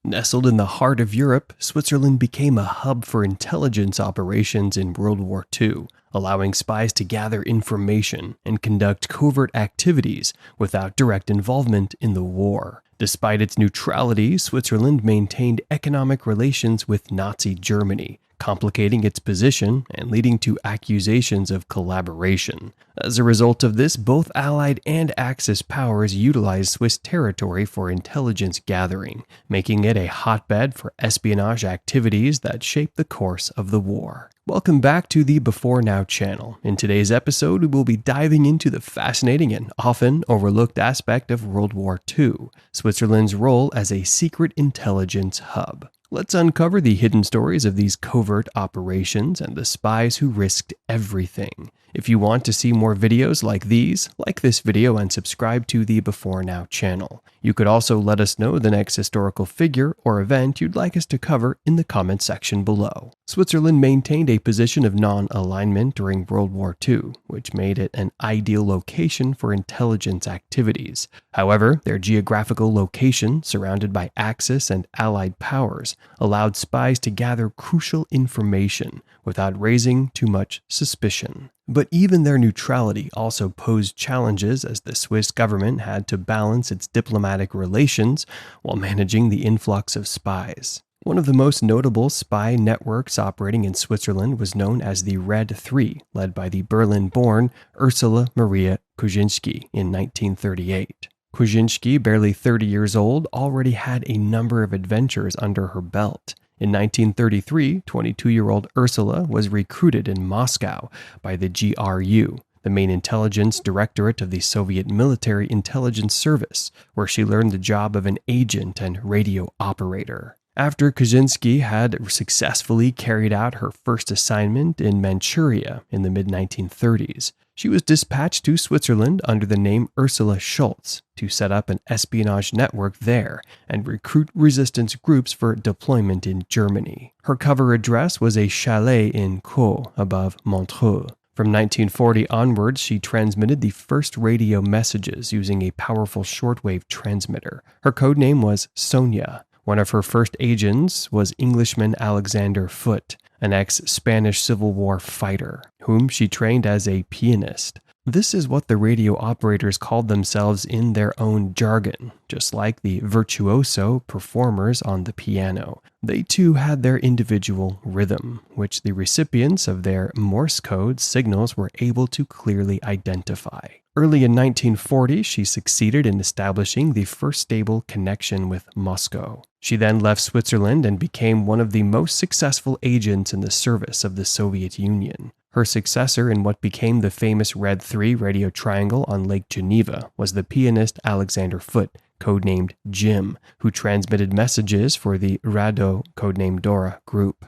Nestled in the heart of Europe, Switzerland became a hub for intelligence operations in World War II, allowing spies to gather information and conduct covert activities without direct involvement in the war. Despite its neutrality, Switzerland maintained economic relations with Nazi Germany, complicating its position and leading to accusations of collaboration. As a result of this, both Allied and Axis powers utilized Swiss territory for intelligence gathering, making it a hotbed for espionage activities that shaped the course of the war. Welcome back to the Before Now channel. In today's episode, we will be diving into the fascinating and often overlooked aspect of World War II, Switzerland's role as a secret intelligence hub. Let's uncover the hidden stories of these covert operations and the spies who risked everything. If you want to see more videos like these, like this video and subscribe to the Before Now channel. You could also let us know the next historical figure or event you'd like us to cover in the comment section below. Switzerland maintained a position of non-alignment during World War II, which made it an ideal location for intelligence activities. However, their geographical location, surrounded by Axis and Allied powers, allowed spies to gather crucial information without raising too much suspicion. But even their neutrality also posed challenges, as the Swiss government had to balance its diplomatic relations while managing the influx of spies. One of the most notable spy networks operating in Switzerland was known as the Red Three, led by the Berlin-born Ursula Maria Kuczynski in 1938. Kuczynski, barely 30 years old, already had a number of adventures under her belt. In 1933, 22-year-old Ursula was recruited in Moscow by the GRU, the main intelligence directorate of the Soviet Military Intelligence Service, where she learned the job of an agent and radio operator. After Kuczynski had successfully carried out her first assignment in Manchuria in the mid-1930s, she was dispatched to Switzerland under the name Ursula Schultz to set up an espionage network there and recruit resistance groups for deployment in Germany. Her cover address was a chalet in Caux above Montreux. From 1940 onwards, she transmitted the first radio messages using a powerful shortwave transmitter. Her codename was Sonia. One of her first agents was Englishman Alexander Foote, an ex-Spanish Civil War fighter, whom she trained as a pianist. This is what the radio operators called themselves in their own jargon, just like the virtuoso performers on the piano. They too had their individual rhythm, which the recipients of their Morse code signals were able to clearly identify. Early in 1940, she succeeded in establishing the first stable connection with Moscow. She then left Switzerland and became one of the most successful agents in the service of the Soviet Union. Her successor in what became the famous Red Three radio triangle on Lake Geneva was the pianist Alexander Foote, codenamed Jim, who transmitted messages for the Rado, codenamed Dora, group.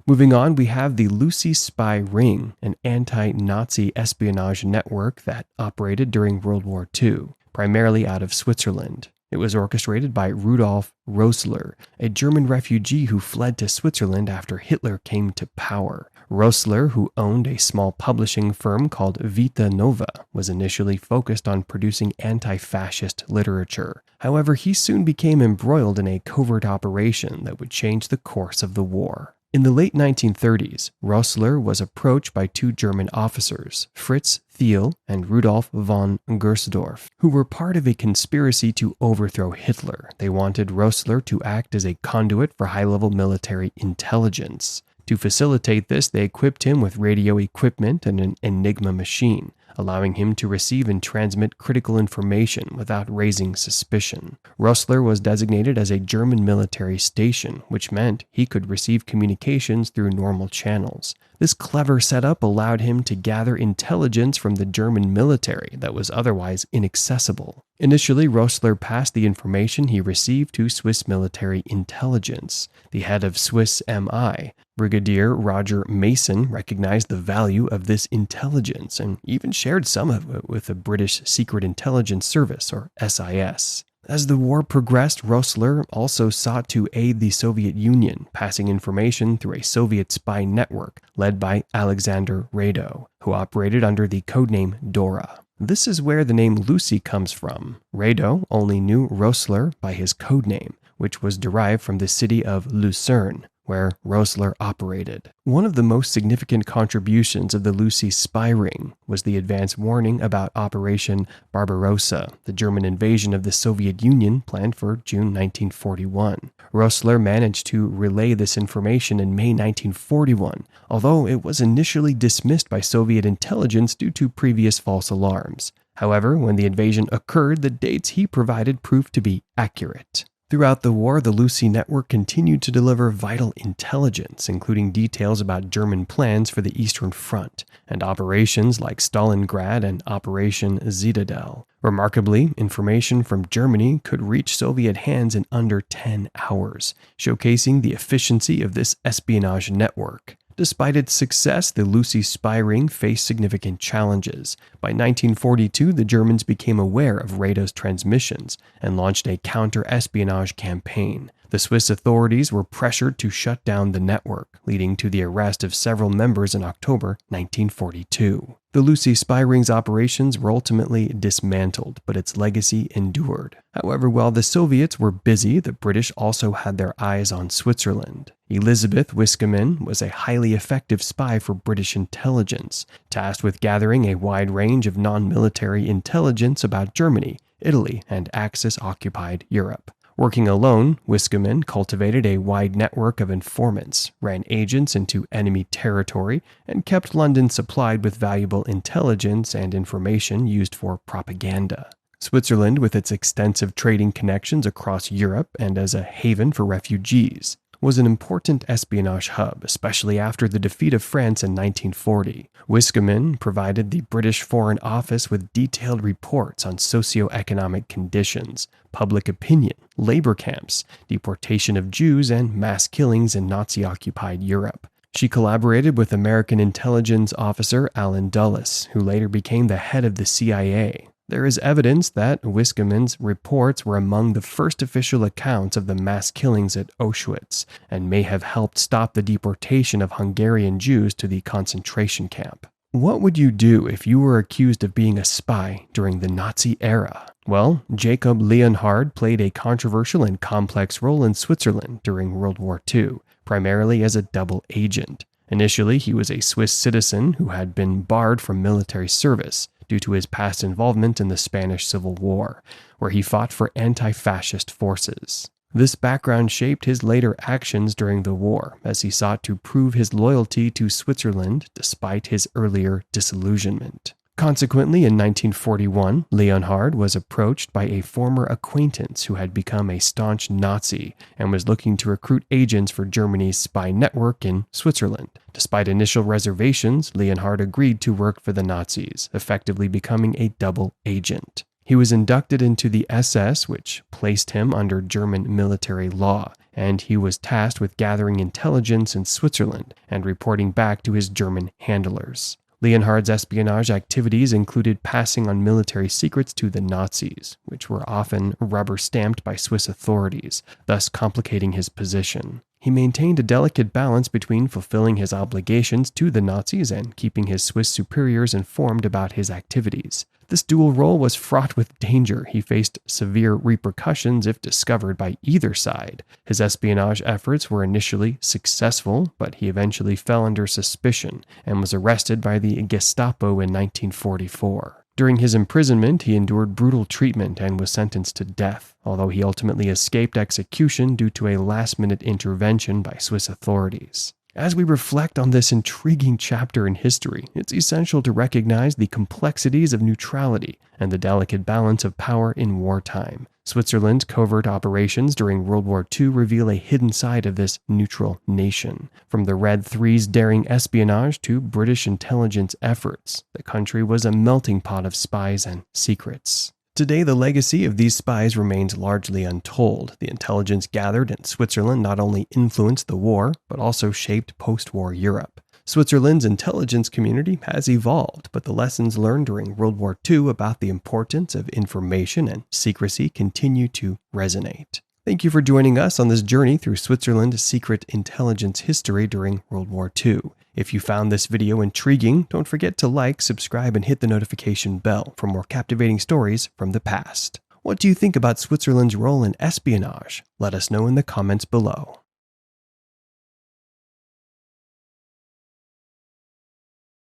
Moving on, we have the Lucy Spy Ring, an anti-Nazi espionage network that operated during World War II, primarily out of Switzerland. It was orchestrated by Rudolf Rössler, a German refugee who fled to Switzerland after Hitler came to power. Rössler, who owned a small publishing firm called Vita Nova, was initially focused on producing anti-fascist literature. However, he soon became embroiled in a covert operation that would change the course of the war. In the late 1930s, Rössler was approached by two German officers, Fritz Thiel and Rudolf von Gersdorf, who were part of a conspiracy to overthrow Hitler. They wanted Rössler to act as a conduit for high-level military intelligence. To facilitate this, they equipped him with radio equipment and an Enigma machine, allowing him to receive and transmit critical information without raising suspicion. Rössler was designated as a German military station, which meant he could receive communications through normal channels. This clever setup allowed him to gather intelligence from the German military that was otherwise inaccessible. Initially, Rössler passed the information he received to Swiss military intelligence. The head of Swiss MI, Brigadier Roger Mason, recognized the value of this intelligence and even shared some of it with the British Secret Intelligence Service, or SIS. As the war progressed, Rössler also sought to aid the Soviet Union, passing information through a Soviet spy network led by Alexander Rado, who operated under the codename Dora. This is where the name Lucy comes from. Rado only knew Rössler by his codename, which was derived from the city of Lucerne, where Rösler operated. One of the most significant contributions of the Lucy spy ring was the advance warning about Operation Barbarossa, the German invasion of the Soviet Union planned for June 1941. Rösler managed to relay this information in May 1941, although it was initially dismissed by Soviet intelligence due to previous false alarms. However, when the invasion occurred, the dates he provided proved to be accurate. Throughout the war, the Lucy network continued to deliver vital intelligence, including details about German plans for the Eastern Front, and operations like Stalingrad and Operation Citadel. Remarkably, information from Germany could reach Soviet hands in under 10 hours, showcasing the efficiency of this espionage network. Despite its success, the Lucy spy ring faced significant challenges. By 1942, the Germans became aware of radio's transmissions and launched a counter-espionage campaign. The Swiss authorities were pressured to shut down the network, leading to the arrest of several members in October 1942. The Lucy spy ring's operations were ultimately dismantled, but its legacy endured. However, while the Soviets were busy, the British also had their eyes on Switzerland. Elizabeth Wiskaman was a highly effective spy for British intelligence, tasked with gathering a wide range of non-military intelligence about Germany, Italy, and Axis-occupied Europe. Working alone, Wiskaman cultivated a wide network of informants, ran agents into enemy territory, and kept London supplied with valuable intelligence and information used for propaganda. Switzerland, with its extensive trading connections across Europe and as a haven for refugees, was an important espionage hub, especially after the defeat of France in 1940. Wiskaman provided the British Foreign Office with detailed reports on socio-economic conditions, public opinion, labor camps, deportation of Jews, and mass killings in Nazi-occupied Europe. She collaborated with American intelligence officer Allen Dulles, who later became the head of the CIA. There is evidence that Wiskaman's reports were among the first official accounts of the mass killings at Auschwitz and may have helped stop the deportation of Hungarian Jews to the concentration camp. What would you do if you were accused of being a spy during the Nazi era? Well, Jacob Leonhard played a controversial and complex role in Switzerland during World War II, primarily as a double agent. Initially, he was a Swiss citizen who had been barred from military service due to his past involvement in the Spanish Civil War, where he fought for anti-fascist forces. This background shaped his later actions during the war, as he sought to prove his loyalty to Switzerland despite his earlier disillusionment. Consequently, in 1941, Leonhard was approached by a former acquaintance who had become a staunch Nazi and was looking to recruit agents for Germany's spy network in Switzerland. Despite initial reservations, Leonhard agreed to work for the Nazis, effectively becoming a double agent. He was inducted into the SS, which placed him under German military law, and he was tasked with gathering intelligence in Switzerland and reporting back to his German handlers. Leonhard's espionage activities included passing on military secrets to the Nazis, which were often rubber-stamped by Swiss authorities, thus complicating his position. He maintained a delicate balance between fulfilling his obligations to the Nazis and keeping his Swiss superiors informed about his activities. This dual role was fraught with danger. He faced severe repercussions if discovered by either side. His espionage efforts were initially successful, but he eventually fell under suspicion and was arrested by the Gestapo in 1944. During his imprisonment, he endured brutal treatment and was sentenced to death, although he ultimately escaped execution due to a last-minute intervention by Swiss authorities. As we reflect on this intriguing chapter in history, it's essential to recognize the complexities of neutrality and the delicate balance of power in wartime. Switzerland's covert operations during World War II reveal a hidden side of this neutral nation. From the Red Three's daring espionage to British intelligence efforts, the country was a melting pot of spies and secrets. Today, the legacy of these spies remains largely untold. The intelligence gathered in Switzerland not only influenced the war, but also shaped post-war Europe. Switzerland's intelligence community has evolved, but the lessons learned during World War II about the importance of information and secrecy continue to resonate. Thank you for joining us on this journey through Switzerland's secret intelligence history during World War II. If you found this video intriguing, don't forget to like, subscribe, and hit the notification bell for more captivating stories from the past. What do you think about Switzerland's role in espionage? Let us know in the comments below.